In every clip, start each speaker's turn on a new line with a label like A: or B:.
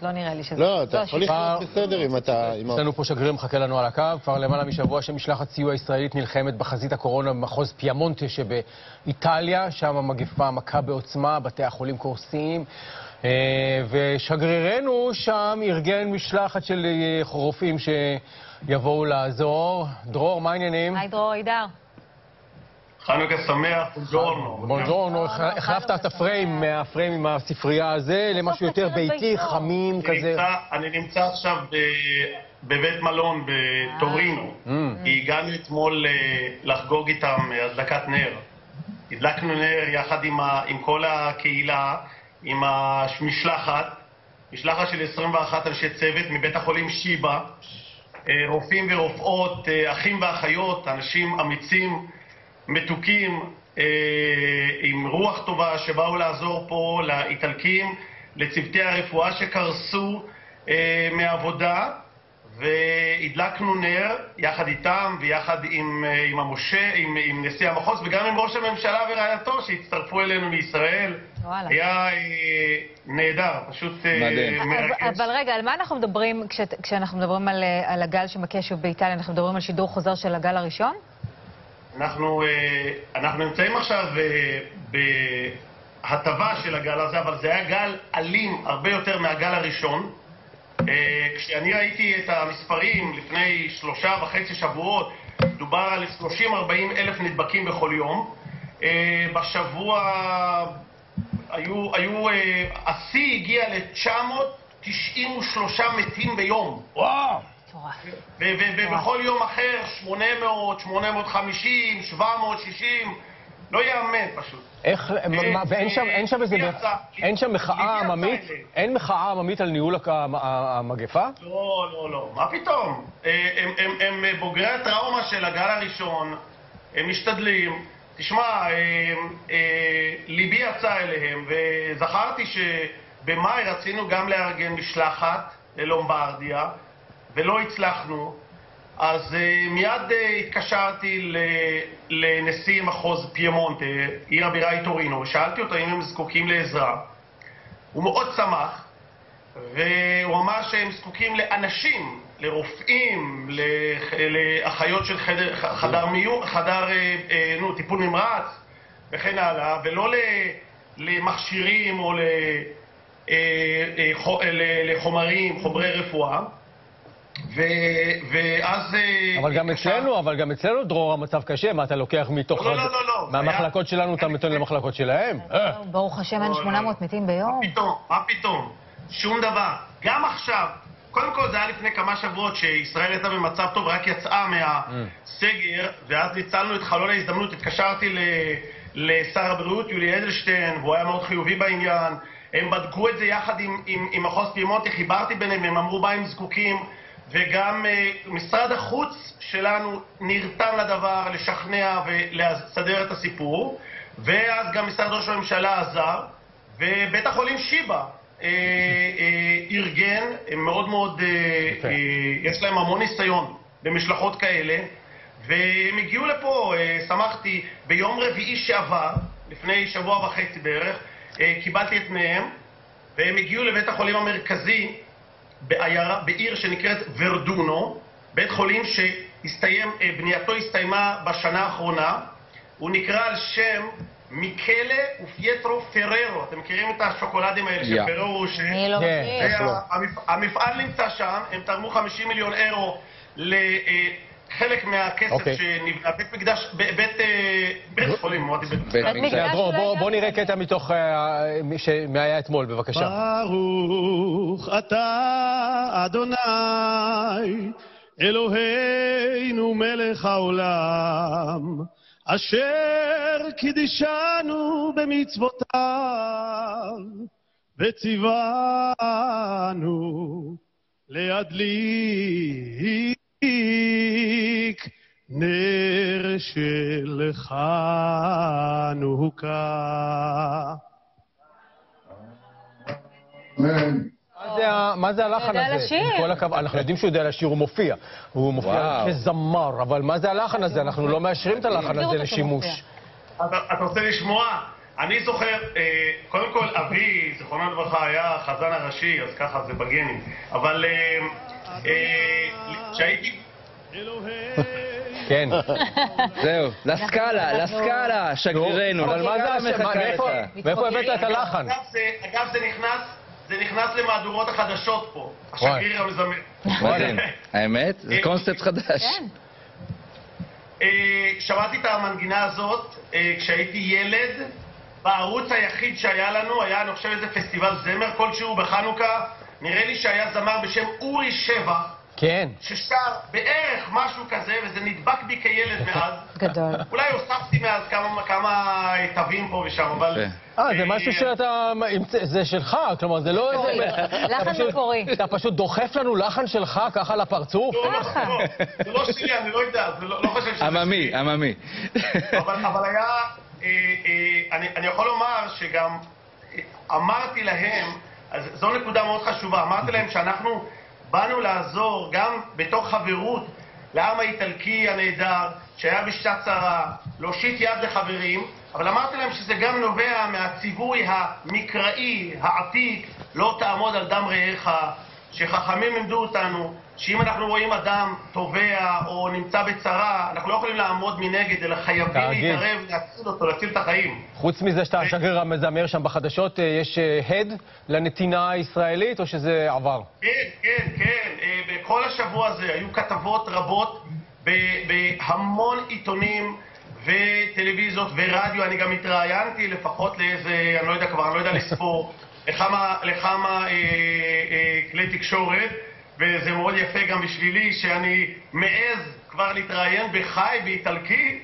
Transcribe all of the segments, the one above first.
A: לא נראה לי שזה...
B: לא, אתה יכול לחיות בסדר אם אתה...
C: יש לנו פה שגריר מחכה לנו על הקו, כבר למעלה משבוע שמשלחת סיוע ישראלית נלחמת בחזית הקורונה במחוז פיאמונטה שבאיטליה, שם המגפה מכה בעוצמה, בתי החולים קורסים, ושגרירנו שם ארגן משלחת של רופאים שיבואו לעזור. דרור, מה העניינים?
A: היי דרור, הידר.
D: חנוכה שמח, בונג'ורנו.
C: בונג'ורנו, החלפת את הפריים מהפריים עם הספרייה הזה למשהו יותר ביתי, חמים כזה.
D: אני נמצא עכשיו בבית מלון בטורינו. הגענו אתמול לחגוג איתם הדלקת נר. הדלקנו נר יחד עם כל הקהילה, עם המשלחת, משלחת של 21 אנשי צוות מבית החולים שיבא, רופאים ורופאות, אחים ואחיות, אנשים אמיצים, מתוקים, עם רוח טובה שבאו לעזור פה לאיטלקים, לצוותי הרפואה שקרסו מעבודה, והדלקנו נר יחד איתם ויחד עם המשה, עם נשיא המחוז וגם עם ראש הממשלה ורעייתו שהצטרפו אלינו מישראל. היה נהדר, פשוט מרגש.
A: אבל רגע, על מה אנחנו מדברים כשאנחנו מדברים על הגל שמכה שוב באיטליה? אנחנו מדברים על שידור חוזר של הגל הראשון?
D: אנחנו נמצאים עכשיו בהטבה של הגל הזה, אבל זה היה גל אלים הרבה יותר מהגל הראשון. כשאני ראיתי את המספרים לפני 3.5 שבועות, דובר על 30-40 אלף נדבקים בכל יום. בשבוע השיא הגיע ל-993 מתים ביום. וואו! ובכל יום אחר 800, 850, 760, לא יאמן פשוט.
C: איך, אין שם מחאה עממית? אין מחאה עממית על ניהול המגפה?
D: לא, מה פתאום? הם בוגרי הטראומה של הגל הראשון, הם משתדלים. תשמע, ליבי יצא אליהם, וזכרתי שבמאי רצינו גם לארגן משלחת ללומברדיה, ולא הצלחנו. אז מיד התקשרתי לנשיא מחוז פיאמונטה, עיר הבירה היא טורינו, ושאלתי אותו אם הם זקוקים לעזרה. הוא מאוד שמח, והוא אמר שהם זקוקים לאנשים, לרופאים, לאחיות של טיפול נמרץ וכן הלאה, ולא למכשירים או חומרי רפואה. ואז...
C: אבל גם אצלנו, דרור, המצב קשה. מה, אתה לוקח מתוך...
D: לא.
C: מהמחלקות שלנו אתה מתן למחלקות שלהם?
A: ברוך השם, אין 800 מתים ביום.
D: מה פתאום? שום דבר. גם עכשיו, קודם כל זה היה לפני כמה שבועות שישראל הייתה במצב טוב, רק יצאה מהסגר, ואז ניצלנו את חלון ההזדמנות. התקשרתי לשר הבריאות יולי אדלשטיין, והוא היה מאוד חיובי בעניין. הם בדקו את זה יחד עם מחוז פיאמונטה, חיברתי ביניהם, הם אמרו מה הם זקוקים, וגם משרד החוץ שלנו נרתם לדבר, לשכנע ולסדר את הסיפור, ואז גם משרד ראש הממשלה עזר, ובית החולים שיבא ארגן, הם מאוד יש להם המון ניסיון במשלחות כאלה, והם הגיעו לפה, שמחתי, ביום רביעי שעבר, לפני שבוע וחצי בערך, קיבלתי את פניהם, והם הגיעו לבית החולים המרכזי בעיר שנקראת ורדונו, בית חולים שבנייתו הסתיימה בשנה האחרונה. הוא נקרא על שם מיקלה ופייטרו פררו. אתם מכירים את השוקולדים האלה של פררו?
A: אני לא מכיר.
D: המפעל נמצא שם, הם תרמו 50 מיליון אירו חלק מהכסף שנבנה, בית מקדש, בית חולים, אמרתי בית מקדש.
C: בוא נראה קטע מתוך שהיה אתמול, בבקשה.
E: ברוך אתה אדוני, אלוהינו מלך העולם, אשר קידשנו במצוותיו, וציוונו להדליק נר של חנוכה.
C: מה זה הלחן הזה? אנחנו יודעים שהוא יודע לשיר, הוא מופיע כזמר, אבל מה זה הלחן הזה? אנחנו לא מאשרים את הלחן הזה לשימוש.
D: אתה רוצה לשמוע? אני זוכר, קודם כל, אבי, זיכרונו לברכה, היה החזן הראשי, אז ככה זה בגנים. אבל כשהייתי...
C: כן.
F: זהו, לסקאלה, שגרירנו.
C: אבל מה זה, מאיפה הבאת את הלחן?
D: אגב, זה נכנס למהדורות החדשות פה, השגריר המזמר.
F: מדהים. האמת? זה קונספט חדש.
D: שמעתי את המנגינה הזאת כשהייתי ילד. בערוץ היחיד שהיה לנו, היה אני חושב איזה פסטיבל זמר כלשהו בחנוכה. נראה לי שהיה זמר בשם אורי שבח.
C: כן.
D: ששר בערך משהו כזה, וזה נדבק בי כילד מאז.
A: גדול.
D: אולי הוספתי מאז כמה תווים פה ושם, אבל...
C: זה משהו שאתה... זה שלך, כלומר, זה לא איזה...
A: לחן מקורי.
C: אתה פשוט דוחף לנו לחן שלך ככה לפרצוף?
D: לא, זה לא שלי, אני לא יודע, לא חושב שזה...
F: עממי.
D: אבל היה... אני יכול לומר שגם אמרתי להם, אז זו נקודה מאוד חשובה, אמרתי להם שאנחנו באנו לעזור גם בתוך חברות לעם האיטלקי הנהדר שהיה בשעת צרה, להושיט יד לחברים, אבל אמרתי להם שזה גם נובע מהציווי המקראי, העתיק, לא תעמוד על דם רעך, שחכמים לימדו אותנו שאם אנחנו רואים אדם טובע או נמצא בצרה, אנחנו לא יכולים לעמוד מנגד, אלא חייבים להתערב, להציל אותו, להציל את החיים.
C: חוץ מזה שאתה השגריר המזמר שם בחדשות, יש הד לנתינה הישראלית או שזה עבר?
D: כן. בכל השבוע הזה היו כתבות רבות בהמון עיתונים וטלוויזיות ורדיו. אני גם התראיינתי לפחות לאיזה, אני לא יודע לספור, לכמה כלי תקשורת, וזה מאוד יפה גם בשבילי שאני מעז כבר להתראיין בחי באיטלקי.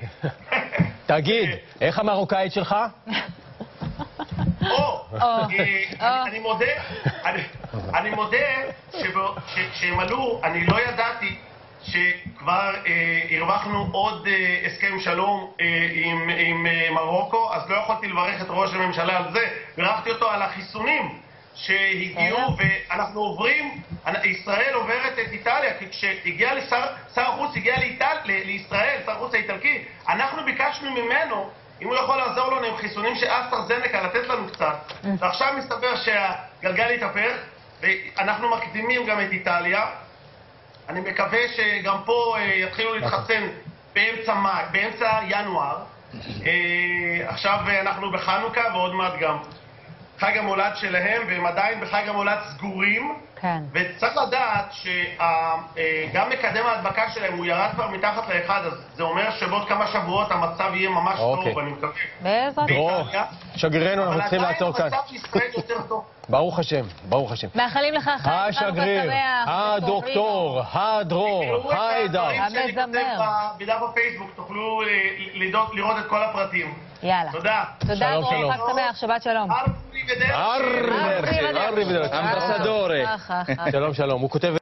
C: תגיד, איך המרוקאית שלך?
D: אני מודה שהם עלו, אני לא ידעתי שכבר הרווחנו עוד הסכם שלום עם מרוקו, אז לא יכולתי לברך את ראש הממשלה על זה, ברכתי אותו על החיסונים שהגיעו, ואנחנו עוברים, ישראל עוברת את איטליה, כי כשהגיע שר החוץ הגיע לישראל, שר החוץ האיטלקי, אנחנו ביקשנו ממנו אם הוא יכול לעזור לנו עם חיסונים של אסטרהזניקה, לתת לנו קצת, ועכשיו מסתבר שהגלגל יתהפך, ואנחנו מקדימים גם את איטליה. אני מקווה שגם פה יתחילו להתחסן באמצע ינואר. עכשיו אנחנו בחנוכה ועוד מעט גם חג המולד שלהם, והם עדיין בחג המולד סגורים.
A: כן. וצריך
D: לדעת שגם מקדם ההדבקה שלהם הוא ירד כבר מתחת לאחד, אז זה אומר שבעוד כמה שבועות המצב יהיה ממש טוב, אני מקווה.
A: בעזרת.
C: שגרירנו, אנחנו צריכים לעצור כאן.
D: אבל עדיין המצב בישראל יותר טוב.
C: ברוך השם, ברוך השם.
A: מאחלים לך חג
C: השגריר, הדוקטור, הדרור, היידר.
D: המזמר. בדף בפייסבוק תוכלו לראות את כל הפרטים.
A: יאללה.
D: תודה.
A: תודה, דרור, חג שמח, שבת שלום.
D: ארריבדרצ'י.
C: ארריבדרצ'י.
F: אמבסדורה.
C: שלום, שלום. הוא כותב...